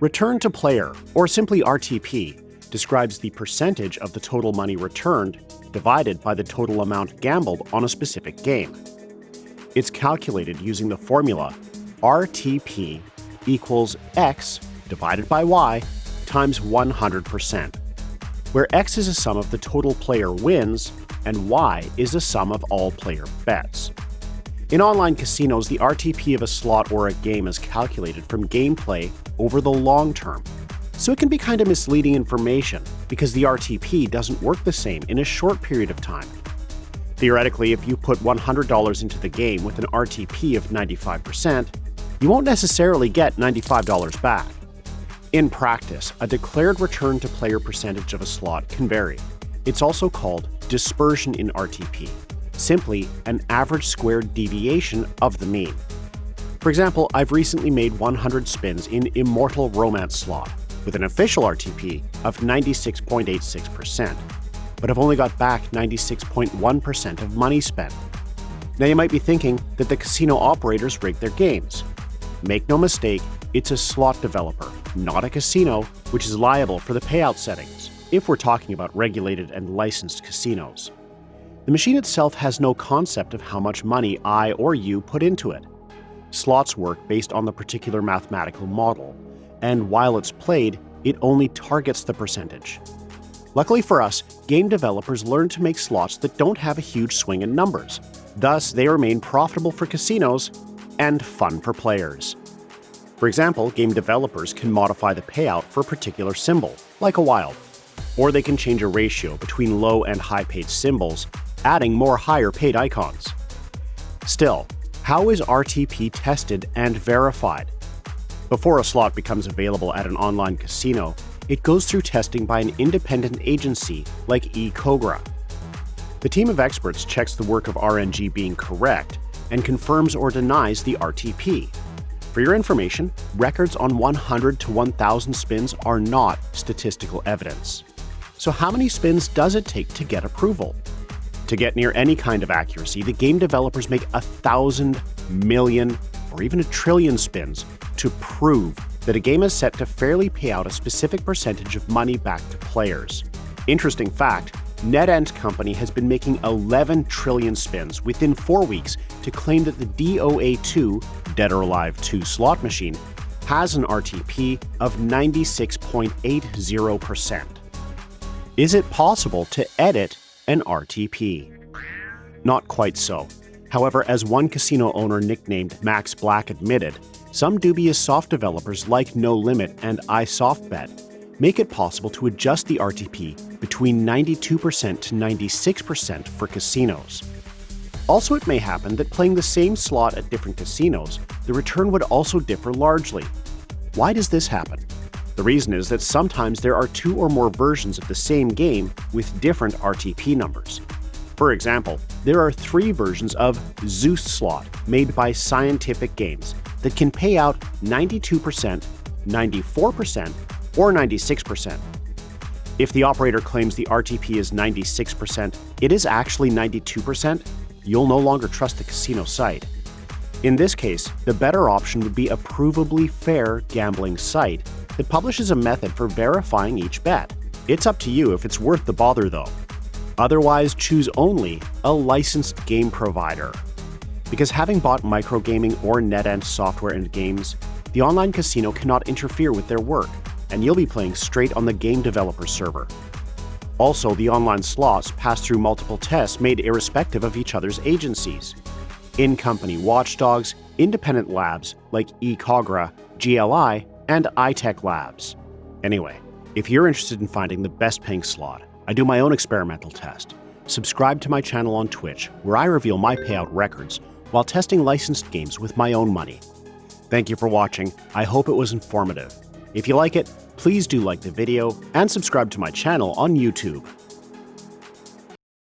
Return to player, or simply RTP, describes the percentage of the total money returned divided by the total amount gambled on a specific game. It's calculated using the formula RTP equals X divided by Y times 100%, where X is a sum of the total player wins and Y is a sum of all player bets. In online casinos, the RTP of a slot or a game is calculated from gameplay over the long term, so it can be kind of misleading information because the RTP doesn't work the same in a short period of time. Theoretically, if you put $100 into the game with an RTP of 95%, you won't necessarily get $95 back. In practice, a declared return to player percentage of a slot can vary. It's also called dispersion in RTP, simply an average squared deviation of the mean. For example, I've recently made 100 spins in Immortal Romance slot with an official RTP of 96.86%, but I've only got back 96.1% of money spent. Now you might be thinking that the casino operators rig their games. Make no mistake, it's a slot developer, not a casino, which is liable for the payout settings, if we're talking about regulated and licensed casinos. The machine itself has no concept of how much money I or you put into it. Slots work based on the particular mathematical model, and while it's played, it only targets the percentage. Luckily for us, game developers learn to make slots that don't have a huge swing in numbers. Thus, they remain profitable for casinos and fun for players. For example, game developers can modify the payout for a particular symbol, like a wild, or they can change a ratio between low and high paid symbols, adding more higher paid icons. Still, how is RTP tested and verified? Before a slot becomes available at an online casino, it goes through testing by an independent agency like eCogra. The team of experts checks the work of RNG being correct and confirms or denies the RTP. For your information, records on 100 to 1,000 spins are not statistical evidence. So how many spins does it take to get approval? To get near any kind of accuracy, the game developers make 1,000, million, or even 1 trillion spins to prove that a game is set to fairly pay out a specific percentage of money back to players. Interesting fact, NetEnt Company has been making 11 trillion spins within 4 weeks to claim that the DOA2, Dead or Alive 2 slot machine, has an RTP of 96.80%. Is it possible to edit an RTP? Not quite so. However, as one casino owner nicknamed Max Black admitted, some dubious soft developers like No Limit and iSoftBet make it possible to adjust the RTP between 92% to 96% for casinos. Also, it may happen that playing the same slot at different casinos, the return would also differ largely. Why does this happen? The reason is that sometimes there are 2 or more versions of the same game with different RTP numbers. For example, there are 3 versions of Zeus slot made by Scientific Games that can pay out 92%, 94%, or 96%. If the operator claims the RTP is 96%, it is actually 92%, you'll no longer trust the casino site. In this case, the better option would be a provably fair gambling site that publishes a method for verifying each bet. It's up to you if it's worth the bother though. Otherwise, choose only a licensed game provider. Because having bought microgaming or NetEnt software and games, the online casino cannot interfere with their work, and you'll be playing straight on the game developer server. Also, the online slots pass through multiple tests made irrespective of each other's agencies. In-company watchdogs, independent labs like eCogra, GLI, and iTech Labs. Anyway, if you're interested in finding the best paying slot, I do my own experimental test. Subscribe to my channel on Twitch, where I reveal my payout records while testing licensed games with my own money. Thank you for watching. I hope it was informative. If you like it, please do like the video and subscribe to my channel on YouTube.